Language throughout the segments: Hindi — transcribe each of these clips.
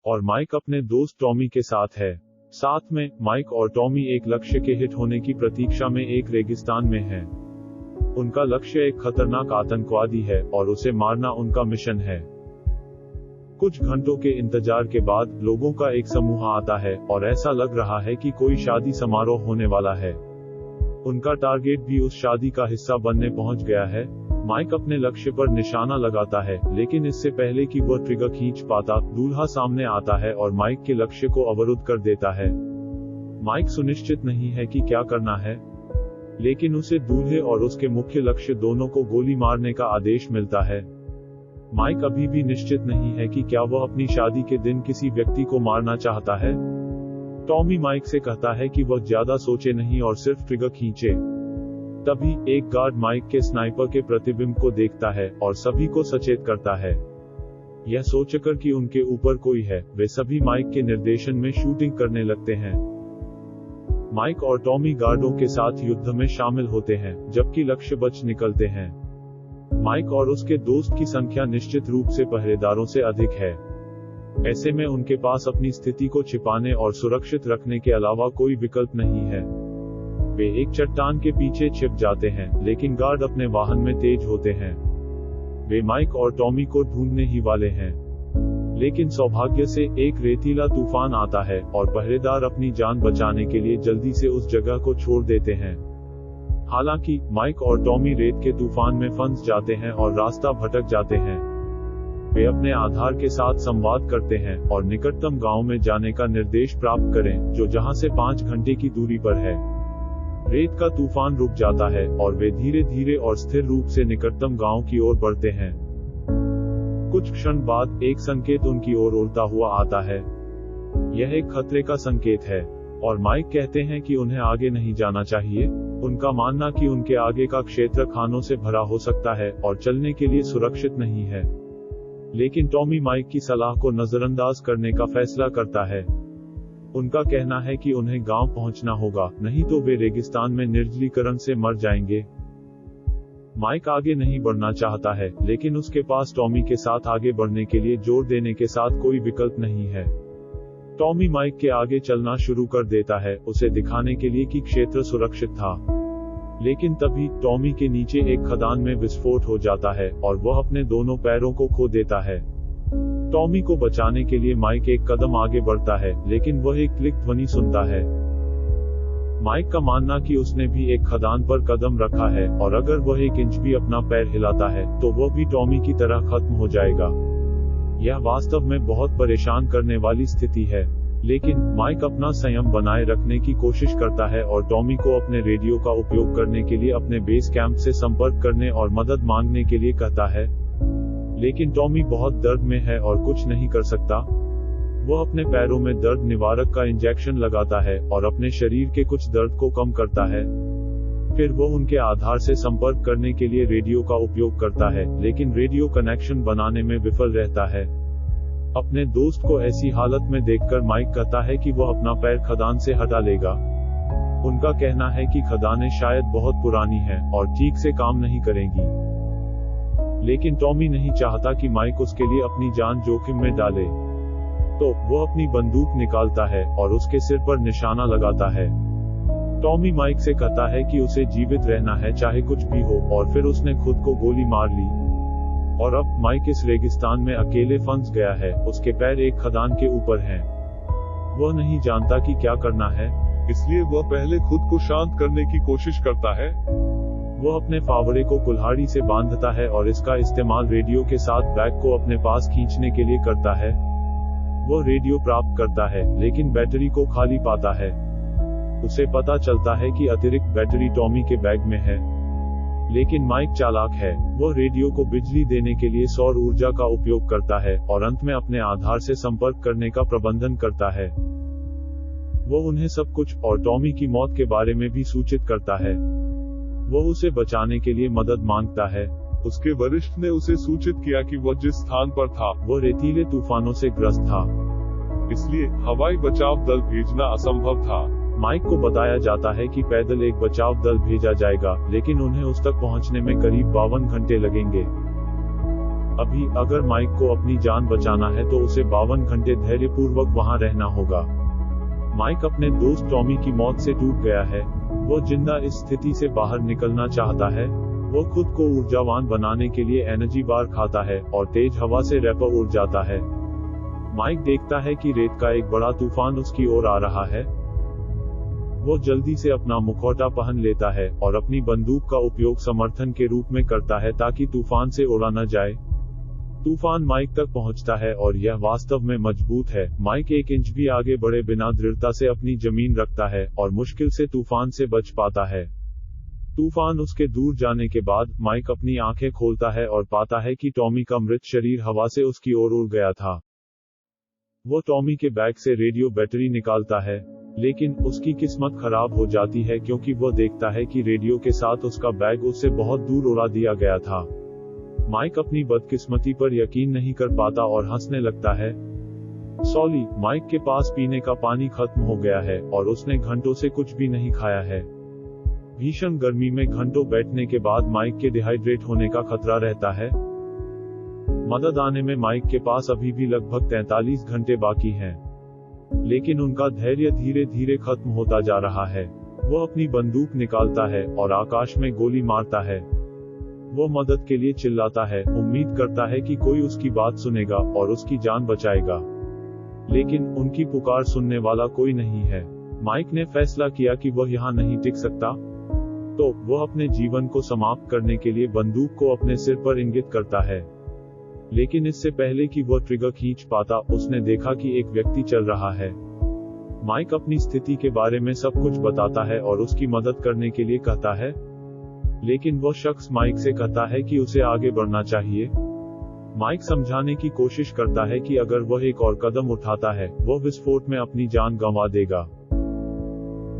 और माइक अपने दोस्त टॉमी के साथ है। साथ में माइक और टॉमी एक लक्ष्य के हिट होने की प्रतीक्षा में एक रेगिस्तान में हैं। उनका लक्ष्य एक खतरनाक आतंकवादी है और उसे मारना उनका मिशन है। कुछ घंटों के इंतजार के बाद लोगों का एक समूह आता है और ऐसा लग रहा है कि कोई शादी समारोह होने वाला है। उनका टारगेट भी उस शादी का हिस्सा बनने पहुंच गया है। माइक अपने लक्ष्य पर निशाना लगाता है, लेकिन इससे पहले कि वह ट्रिगर खींच पाता, दूल्हा सामने आता है और माइक के लक्ष्य को अवरुद्ध कर देता है। माइक सुनिश्चित नहीं है कि क्या करना है, लेकिन उसे दूल्हे और उसके मुख्य लक्ष्य दोनों को गोली मारने का आदेश मिलता है। माइक अभी भी निश्चित नहीं है कि क्या वह अपनी शादी के दिन किसी व्यक्ति को मारना चाहता है। टॉमी माइक से कहता है कि वह ज्यादा सोचे नहीं और सिर्फ ट्रिगर खींचे। तभी एक गार्ड माइक के स्नाइपर के प्रतिबिंब को देखता है और सभी को सचेत करता है। यह सोचकर कि उनके ऊपर कोई है, वे सभी माइक के निर्देशन में शूटिंग करने लगते हैं। माइक और टॉमी गार्डों के साथ युद्ध में शामिल होते हैं, जबकि लक्ष्य बच निकलते हैं। माइक और उसके दोस्त की संख्या निश्चित रूप से पहरेदारों से अधिक है। ऐसे में उनके पास अपनी स्थिति को छिपाने और सुरक्षित रखने के अलावा कोई विकल्प नहीं है। वे एक चट्टान के पीछे छिप जाते हैं, लेकिन गार्ड अपने वाहन में तेज होते हैं। वे माइक और टॉमी को ढूंढने ही वाले हैं, लेकिन सौभाग्य से एक रेतीला तूफान आता है और पहरेदार अपनी जान बचाने के लिए जल्दी से उस जगह को छोड़ देते हैं। हालांकि माइक और टॉमी रेत के तूफान में फंस जाते हैं और रास्ता भटक जाते हैं। वे अपने आधार के साथ संवाद करते हैं और निकटतम गांव में जाने का निर्देश प्राप्त करें, जो जहां से 5 घंटे की दूरी पर है। रेत का तूफान रुक जाता है और वे धीरे धीरे और स्थिर रूप से निकटतम गांव की ओर बढ़ते हैं। कुछ क्षण बाद एक संकेत उनकी ओर उड़ता हुआ आता है। यह एक खतरे का संकेत है और माइक कहते हैं कि उन्हें आगे नहीं जाना चाहिए। उनका मानना कि उनके आगे का क्षेत्र खानों से भरा हो सकता है और चलने के लिए सुरक्षित नहीं है। लेकिन टॉमी माइक की सलाह को नजरअंदाज करने का फैसला करता है। उनका कहना है कि उन्हें गांव पहुंचना होगा, नहीं तो वे रेगिस्तान में निर्जलीकरण से मर जाएंगे। माइक आगे नहीं बढ़ना चाहता है, लेकिन उसके पास टॉमी के साथ आगे बढ़ने के लिए जोर देने के साथ कोई विकल्प नहीं है। टॉमी माइक के आगे चलना शुरू कर देता है, उसे दिखाने के लिए कि क्षेत्र सुरक्षित था। लेकिन तभी टॉमी के नीचे एक खदान में विस्फोट हो जाता है और वह अपने दोनों पैरों को खो देता है। टॉमी को बचाने के लिए माइक एक कदम आगे बढ़ता है, लेकिन वह एक क्लिक ध्वनि सुनता है। माइक का मानना कि उसने भी एक खदान पर कदम रखा है और अगर वह 1 इंच भी अपना पैर हिलाता है तो वह भी टॉमी की तरह खत्म हो जाएगा। यह वास्तव में बहुत परेशान करने वाली स्थिति है, लेकिन माइक अपना संयम बनाए रखने की कोशिश करता है और टॉमी को अपने रेडियो का उपयोग करने के लिए अपने बेस कैंप से संपर्क करने और मदद मांगने के लिए कहता है। लेकिन टॉमी बहुत दर्द में है और कुछ नहीं कर सकता। वह अपने पैरों में दर्द निवारक का इंजेक्शन लगाता है और अपने शरीर के कुछ दर्द को कम करता है। फिर वह उनके आधार से संपर्क करने के लिए रेडियो का उपयोग करता है, लेकिन रेडियो कनेक्शन बनाने में विफल रहता है। अपने दोस्त को ऐसी हालत में देखकर माइक कहता है कि वह अपना पैर खदान से हटा लेगा। उनका कहना है कि खदानें शायद बहुत पुरानी हैं और ठीक से काम नहीं करेंगी। लेकिन टॉमी नहीं चाहता कि माइक उसके लिए अपनी जान जोखिम में डाले, तो वह अपनी बंदूक निकालता है और उसके सिर पर निशाना लगाता है। टॉमी माइक से कहता है कि उसे जीवित रहना है चाहे कुछ भी हो, और फिर उसने खुद को गोली मार ली। और अब माइक इस रेगिस्तान में अकेले फंस गया है, उसके पैर एक खदान के ऊपर हैं। वह नहीं जानता कि क्या करना है, इसलिए वह पहले खुद को शांत करने की कोशिश करता है। वह अपने फावड़े को कुल्हाड़ी से बांधता है और इसका इस्तेमाल रेडियो के साथ बैग को अपने पास खींचने के लिए करता है। वह रेडियो प्राप्त करता है, लेकिन बैटरी को खाली पाता है। उसे पता चलता है कि अतिरिक्त बैटरी टॉमी के बैग में है। लेकिन माइक चालाक है, वह रेडियो को बिजली देने के लिए सौर ऊर्जा का उपयोग करता है और अंत में अपने आधार से संपर्क करने का प्रबंधन करता है। वह उन्हें सब कुछ और टॉमी की मौत के बारे में भी सूचित करता है। वह उसे बचाने के लिए मदद मांगता है। उसके वरिष्ठ ने उसे सूचित किया कि वह जिस स्थान पर था वह रेतीले तूफानों से ग्रस्त था, इसलिए हवाई बचाव दल भेजना असंभव था। माइक को बताया जाता है कि पैदल एक बचाव दल भेजा जाएगा, लेकिन उन्हें उस तक पहुंचने में करीब 52 घंटे लगेंगे। अभी अगर माइक को अपनी जान बचाना है तो उसे 52 घंटे धैर्यपूर्वक वहां रहना होगा। माइक अपने दोस्त टॉमी की मौत से टूट गया है। वो जिंदा इस स्थिति से बाहर निकलना चाहता है। वो खुद को ऊर्जावान बनाने के लिए एनर्जी बार खाता है और तेज हवा से रैपर उड़ जाता है। माइक देखता है कि रेत का एक बड़ा तूफान उसकी ओर आ रहा है। वो जल्दी से अपना मुखौटा पहन लेता है और अपनी बंदूक का उपयोग समर्थन के रूप में करता है ताकि तूफान से उड़ा न जाए। तूफान माइक तक पहुंचता है और यह वास्तव में मजबूत है। माइक 1 इंच भी आगे बढ़े बिना दृढ़ता से अपनी जमीन रखता है और मुश्किल से तूफान से बच पाता है। तूफान उसके दूर जाने के बाद माइक अपनी आंखें खोलता है और पाता है कि टॉमी का मृत शरीर हवा से उसकी ओर उड़ गया था। वो टॉमी के बैग से रेडियो बैटरी निकालता है, लेकिन उसकी किस्मत खराब हो जाती है क्योंकि वो देखता है कि रेडियो के साथ उसका बैग उससे बहुत दूर उड़ा दिया गया था। माइक अपनी बदकिस्मती पर यकीन नहीं कर पाता और हंसने लगता है। सॉली, माइक के पास पीने का पानी खत्म हो गया है और उसने घंटों से कुछ भी नहीं खाया है। भीषण गर्मी में घंटों बैठने के बाद माइक के डिहाइड्रेट होने का खतरा रहता है। मदद आने में माइक के पास अभी भी लगभग 43 घंटे बाकी हैं। लेकिन उनका धैर्य धीरे धीरे खत्म होता जा रहा है। वो अपनी बंदूक निकालता है और आकाश में गोली मारता है। वो मदद के लिए चिल्लाता है, उम्मीद करता है कि कोई उसकी बात सुनेगा और उसकी जान बचाएगा। लेकिन उनकी पुकार सुनने वाला कोई नहीं है। माइक ने फैसला किया कि वह यहाँ नहीं टिक सकता, तो वो अपने जीवन को समाप्त करने के लिए बंदूक को अपने सिर पर इंगित करता है। लेकिन इससे पहले कि वह ट्रिगर खींच पाता, उसने देखा कि एक व्यक्ति चल रहा है। माइक अपनी स्थिति के बारे में सब कुछ बताता है और उसकी मदद करने के लिए कहता है। लेकिन वह शख्स माइक से कहता है कि उसे आगे बढ़ना चाहिए। माइक समझाने की कोशिश करता है कि अगर वह एक और कदम उठाता है, वह विस्फोट में अपनी जान गंवा देगा।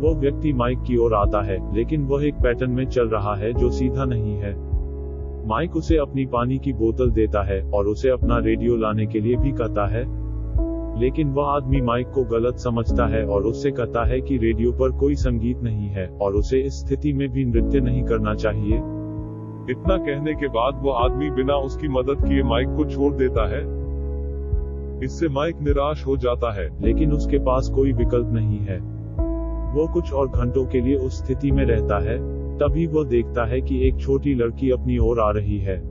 वो व्यक्ति माइक की ओर आता है, लेकिन वह एक पैटर्न में चल रहा है जो सीधा नहीं है। माइक उसे अपनी पानी की बोतल देता है और उसे अपना रेडियो लाने के लिए भी कहता है। लेकिन वह आदमी माइक को गलत समझता है और उससे कहता है कि रेडियो पर कोई संगीत नहीं है और उसे इस स्थिति में भी नृत्य नहीं करना चाहिए। इतना कहने के बाद वो आदमी बिना उसकी मदद किए माइक को छोड़ देता है। इससे माइक निराश हो जाता है, लेकिन उसके पास कोई विकल्प नहीं है। वो कुछ और घंटों के लिए उस स्थिति में रहता है। तभी वो देखता है कि एक छोटी लड़की अपनी ओर आ रही है।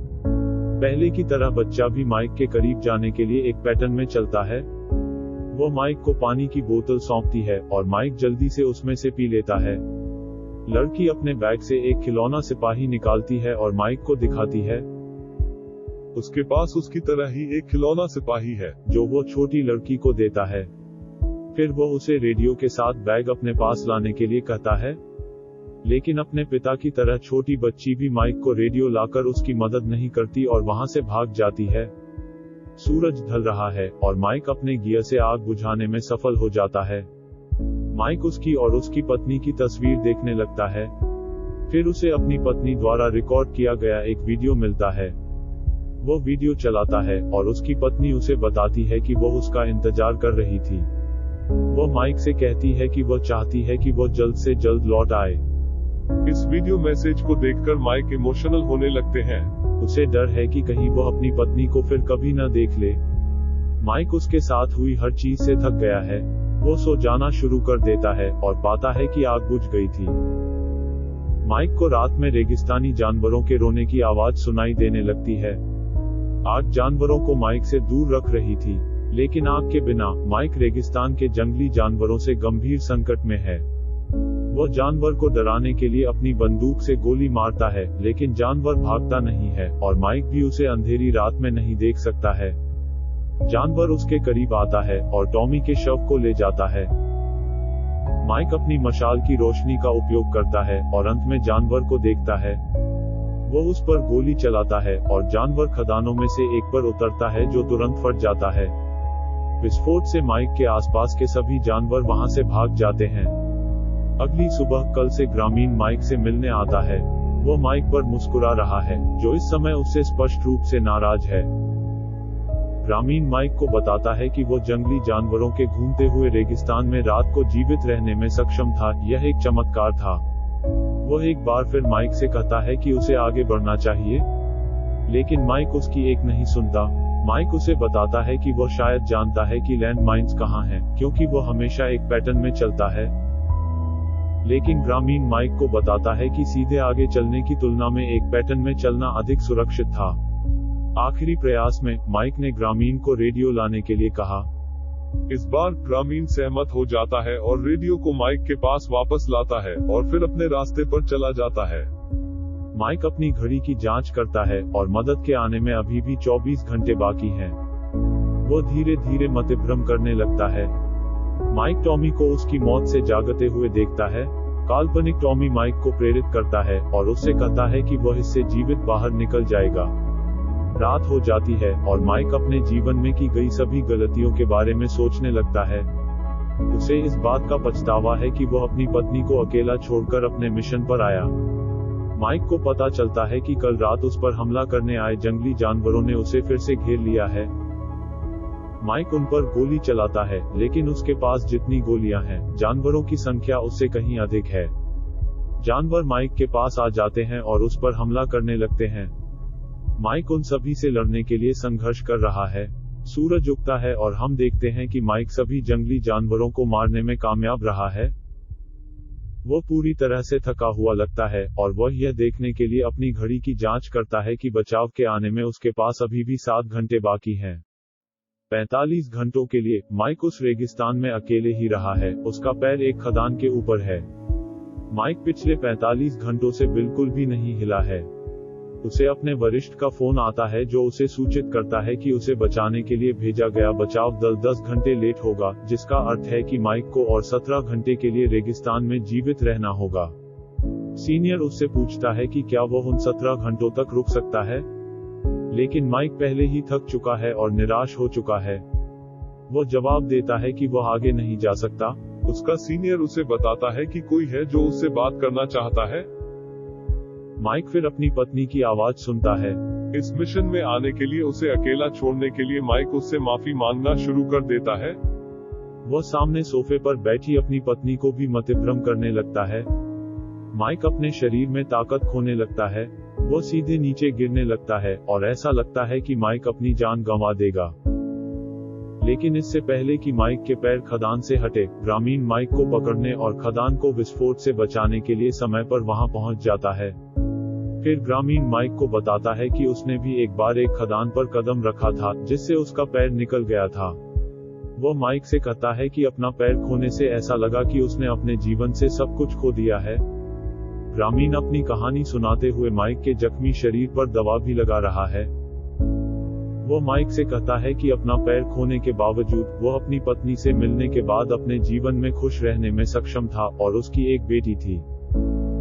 पहले की तरह बच्चा भी माइक के करीब जाने के लिए एक पैटर्न में चलता है। वो माइक को पानी की बोतल सौंपती है और माइक जल्दी से उसमें से पी लेता है। लड़की अपने बैग से एक खिलौना सिपाही निकालती है और माइक को दिखाती है। उसके पास उसकी तरह ही एक खिलौना सिपाही है, जो वो छोटी लड़की को देता है। फिर वो उसे रेडियो के साथ बैग अपने पास लाने के लिए कहता है। लेकिन अपने पिता की तरह छोटी बच्ची भी माइक को रेडियो लाकर उसकी मदद नहीं करती और वहां से भाग जाती है। सूरज ढल रहा है और माइक अपने गियर से आग बुझाने में सफल हो जाता है। माइक उसकी और उसकी पत्नी की तस्वीर देखने लगता है। फिर उसे अपनी पत्नी द्वारा रिकॉर्ड किया गया एक वीडियो मिलता है। वो वीडियो चलाता है और उसकी पत्नी उसे बताती है कि वो उसका इंतजार कर रही थी। वो माइक से कहती है कि वो चाहती है कि वो जल्द से जल्द लौट आए। इस वीडियो मैसेज को देखकर माइक इमोशनल होने लगते हैं। उसे डर है कि कहीं वो अपनी पत्नी को फिर कभी न देख ले। माइक उसके साथ हुई हर चीज से थक गया है। वो सो जाना शुरू कर देता है और पाता है कि आग बुझ गई थी। माइक को रात में रेगिस्तानी जानवरों के रोने की आवाज सुनाई देने लगती है। आग जानवरों को माइक से दूर रख रही थी, लेकिन आग के बिना माइक रेगिस्तान के जंगली जानवरों से गंभीर संकट में है। वो जानवर को डराने के लिए अपनी बंदूक से गोली मारता है, लेकिन जानवर भागता नहीं है और माइक भी उसे अंधेरी रात में नहीं देख सकता है। जानवर उसके करीब आता है और टॉमी के शव को ले जाता है। माइक अपनी मशाल की रोशनी का उपयोग करता है और अंत में जानवर को देखता है। वो उस पर गोली चलाता है और जानवर खदानों में से एक पर उतरता है जो तुरंत फट जाता है। विस्फोट से माइक के आसपास के सभी जानवर वहां से भाग जाते हैं। अगली सुबह कल से ग्रामीण माइक से मिलने आता है। वो माइक पर मुस्कुरा रहा है, जो इस समय उससे स्पष्ट रूप से नाराज है। ग्रामीण माइक को बताता है कि वो जंगली जानवरों के घूमते हुए रेगिस्तान में रात को जीवित रहने में सक्षम था। यह एक चमत्कार था। वो एक बार फिर माइक से कहता है कि उसे आगे बढ़ना चाहिए, लेकिन माइक उसकी एक नहीं सुनता। माइक उसे बताता है कि वह शायद जानता है कि लैंड माइन्स कहाँ हैं, क्योंकि वह हमेशा एक पैटर्न में चलता है। लेकिन ग्रामीण माइक को बताता है कि सीधे आगे चलने की तुलना में एक पैटर्न में चलना अधिक सुरक्षित था। आखिरी प्रयास में माइक ने ग्रामीण को रेडियो लाने के लिए कहा। इस बार ग्रामीण सहमत हो जाता है और रेडियो को माइक के पास वापस लाता है और फिर अपने रास्ते पर चला जाता है। माइक अपनी घड़ी की जांच करता है और मदद के आने में अभी भी 24 घंटे बाकी हैं। वो धीरे धीरे मतिभ्रम करने लगता है। माइक टॉमी को उसकी मौत से जागते हुए देखता है। काल्पनिक टॉमी माइक को प्रेरित करता है और उससे कहता है कि वह इससे जीवित बाहर निकल जाएगा। रात हो जाती है और माइक अपने जीवन में की गई सभी गलतियों के बारे में सोचने लगता है। उसे इस बात का पछतावा है कि वह अपनी पत्नी को अकेला छोड़कर अपने मिशन पर आया। माइक को पता चलता है कि कल रात उस पर हमला करने आए जंगली जानवरों ने उसे फिर से घेर लिया है। माइक उन पर गोली चलाता है, लेकिन उसके पास जितनी गोलियां हैं, जानवरों की संख्या उससे कहीं अधिक है। जानवर माइक के पास आ जाते हैं और उस पर हमला करने लगते हैं। माइक उन सभी से लड़ने के लिए संघर्ष कर रहा है। सूरज उगता है और हम देखते हैं कि माइक सभी जंगली जानवरों को मारने में कामयाब रहा है। वो पूरी तरह से थका हुआ लगता है और वह यह देखने के लिए अपनी घड़ी की जांच करता है कि बचाव के आने में उसके पास अभी भी 7 घंटे बाकी हैं। 45 घंटों के लिए माइक उस रेगिस्तान में अकेले ही रहा है। उसका पैर एक खदान के ऊपर है। माइक पिछले 45 घंटों से बिल्कुल भी नहीं हिला है। उसे अपने वरिष्ठ का फोन आता है जो उसे सूचित करता है कि उसे बचाने के लिए भेजा गया बचाव दल 10 घंटे लेट होगा, जिसका अर्थ है कि माइक को और 17 घंटे के लिए रेगिस्तान में जीवित रहना होगा। सीनियर उससे पूछता है कि क्या वह उन 17 घंटों तक रुक सकता है, लेकिन माइक पहले ही थक चुका है और निराश हो चुका है। वो जवाब देता है कि वह आगे नहीं जा सकता। उसका सीनियर उसे बताता है कि कोई है जो उससे बात करना चाहता है। माइक फिर अपनी पत्नी की आवाज सुनता है। इस मिशन में आने के लिए उसे अकेला छोड़ने के लिए माइक उससे माफी मांगना शुरू कर देता है। वह सामने सोफे पर बैठी अपनी पत्नी को भी मतिभ्रम करने लगता है। माइक अपने शरीर में ताकत खोने लगता है। वो सीधे नीचे गिरने लगता है और ऐसा लगता है कि माइक अपनी जान गंवा देगा। लेकिन इससे पहले कि माइक के पैर खदान से हटे, ग्रामीण माइक को पकड़ने और खदान को विस्फोट से बचाने के लिए समय पर वहां पहुंच जाता है। फिर ग्रामीण माइक को बताता है कि उसने भी एक बार एक खदान पर कदम रखा था जिससे उसका पैर निकल गया था। वो माइक से कहता है कि अपना पैर खोने से ऐसा लगा कि उसने अपने जीवन से सब कुछ खो दिया है। ग्रामीण अपनी कहानी सुनाते हुए माइक के जख्मी शरीर पर दवा भी लगा रहा है। वो माइक से कहता है कि अपना पैर खोने के बावजूद वो अपनी पत्नी से मिलने के बाद अपने जीवन में खुश रहने में सक्षम था और उसकी एक बेटी थी।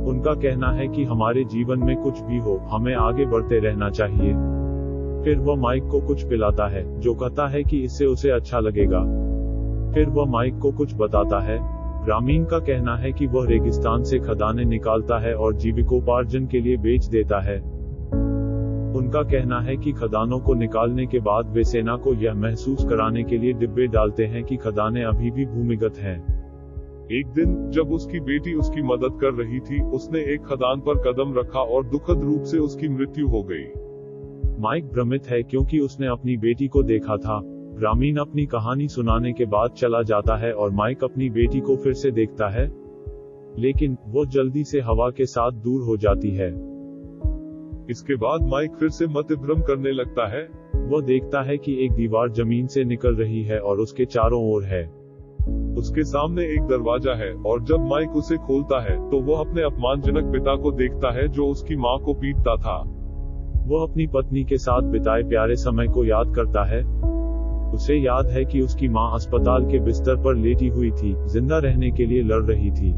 उनका कहना है कि हमारे जीवन में कुछ भी हो, हमें आगे बढ़ते रहना चाहिए। फिर वह माइक को कुछ पिलाता है, जो कहता है कि इससे उसे अच्छा लगेगा। फिर वह माइक को कुछ बताता है। ग्रामीण का कहना है कि वह रेगिस्तान से खदानें निकालता है और जीविकोपार्जन के लिए बेच देता है। उनका कहना है कि खदानों को निकालने के बाद वे सेना को यह महसूस कराने के लिए डिब्बे डालते हैं कि खदानें अभी भी भूमिगत हैं। एक दिन जब उसकी बेटी उसकी मदद कर रही थी, उसने एक खदान पर कदम रखा और दुखद रूप से उसकी मृत्यु हो गई। माइक भ्रमित है क्योंकि उसने अपनी बेटी को देखा था। ग्रामीण अपनी कहानी सुनाने के बाद चला जाता है और माइक अपनी बेटी को फिर से देखता है, लेकिन वो जल्दी से हवा के साथ दूर हो जाती है। इसके बाद माइक फिर से मतिभ्रम करने लगता है। वो देखता है कि एक दीवार जमीन से निकल रही है और उसके चारों ओर है। उसके सामने एक दरवाजा है और जब माइक उसे खोलता है तो वो अपने अपमानजनक पिता को देखता है जो उसकी माँ को पीटता था। वो अपनी पत्नी के साथ बिताए प्यारे समय को याद करता है। उसे याद है कि उसकी माँ अस्पताल के बिस्तर पर लेटी हुई थी, जिंदा रहने के लिए लड़ रही थी।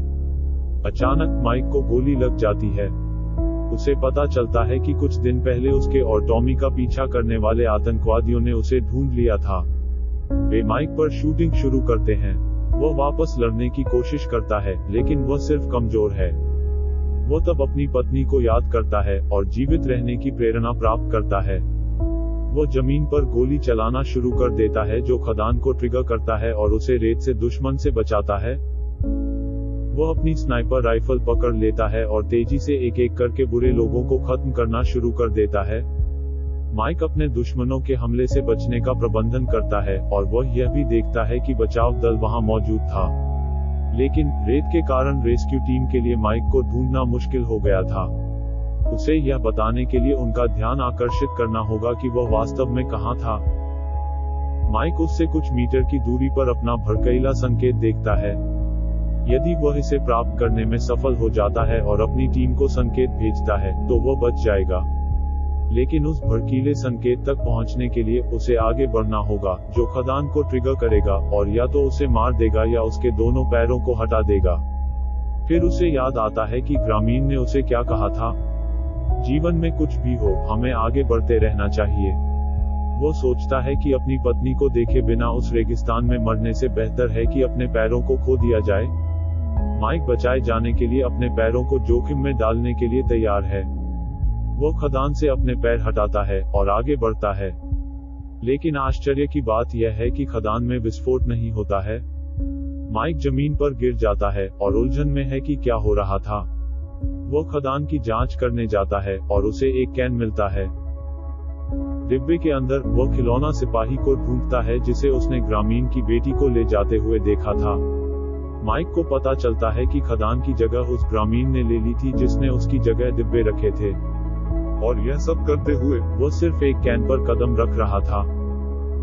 अचानक माइक को गोली लग जाती है। उसे पता चलता है कि कुछ दिन पहले उसके और टॉमी का पीछा करने वाले आतंकवादियों ने उसे ढूंढ लिया था। वे माइक पर शूटिंग शुरू करते हैं। वह वापस लड़ने की कोशिश करता है, लेकिन वह सिर्फ कमजोर है। वो तब अपनी पत्नी को याद करता है और जीवित रहने की प्रेरणा प्राप्त करता है। वो जमीन पर गोली चलाना शुरू कर देता है जो खदान को ट्रिगर करता है और उसे रेत से दुश्मन से बचाता है। वो अपनी स्नाइपर राइफल पकड़ लेता है और तेजी से एक एक करके बुरे लोगों को खत्म करना शुरू कर देता है। माइक अपने दुश्मनों के हमले से बचने का प्रबंधन करता है और वह यह भी देखता है कि बचाव दल वहां मौजूद था। लेकिन रेत के कारण रेस्क्यू टीम के लिए माइक को ढूंढना मुश्किल हो गया था। उसे यह बताने के लिए उनका ध्यान आकर्षित करना होगा कि वह वास्तव में कहां था। माइक उससे कुछ मीटर की दूरी पर अपना भड़कीला संकेत देखता है। यदि वह इसे प्राप्त करने में सफल हो जाता है और अपनी टीम को संकेत भेजता है, तो वह बच जाएगा। लेकिन उस भड़कीले संकेत तक पहुंचने के लिए उसे आगे बढ़ना होगा, जो खदान को ट्रिगर करेगा और या तो उसे मार देगा या उसके दोनों पैरों को हटा देगा। फिर उसे याद आता है कि ग्रामीण ने उसे क्या कहा था, जीवन में कुछ भी हो, हमें आगे बढ़ते रहना चाहिए। वो सोचता है कि अपनी पत्नी को देखे बिना उस रेगिस्तान में मरने से बेहतर है कि अपने पैरों को खो दिया जाए। माइक बचाए जाने के लिए अपने पैरों को जोखिम में डालने के लिए तैयार है। वो खदान से अपने पैर हटाता है और आगे बढ़ता है। लेकिन आश्चर्य की बात यह है कि खदान में विस्फोट नहीं होता है। माइक जमीन पर गिर जाता है और उलझन में है कि क्या हो रहा था। वो खदान की जांच करने जाता है और उसे एक कैन मिलता है। डिब्बे के अंदर वो खिलौना सिपाही को ढूंढता है जिसे उसने ग्रामीण की बेटी को ले जाते हुए देखा था। माइक को पता चलता है कि खदान की जगह उस ग्रामीण ने ले ली थी जिसने उसकी जगह डिब्बे रखे थे। और यह सब करते हुए वो सिर्फ एक कैन पर कदम रख रहा था।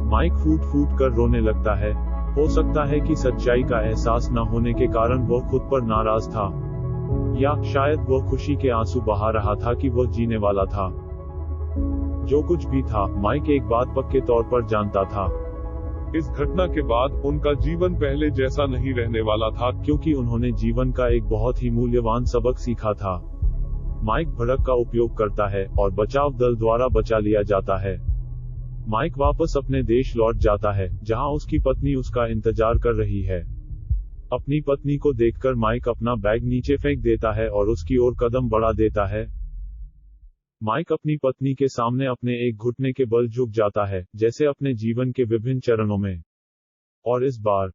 माइक फूट फूट कर रोने लगता है। हो सकता है कि सच्चाई का एहसास न होने के कारण वो खुद पर नाराज था, या शायद वो खुशी के आंसू बहा रहा था कि वो जीने वाला था। जो कुछ भी था, माइक एक बात पक्के तौर पर जानता था। इस घटना के बाद उनका जीवन पहले जैसा नहीं रहने वाला था, क्योंकि उन्होंने जीवन का एक बहुत ही मूल्यवान सबक सीखा था। माइक भड़क का उपयोग करता है और बचाव दल द्वारा बचा लिया जाता है। माइक वापस अपने देश लौट जाता है, जहां उसकी पत्नी उसका इंतजार कर रही है। अपनी पत्नी को देखकर माइक अपना बैग नीचे फेंक देता है और उसकी ओर कदम बढ़ा देता है। माइक अपनी पत्नी के सामने अपने एक घुटने के बल झुक जाता है, जैसे अपने जीवन के विभिन्न चरणों में। और इस बार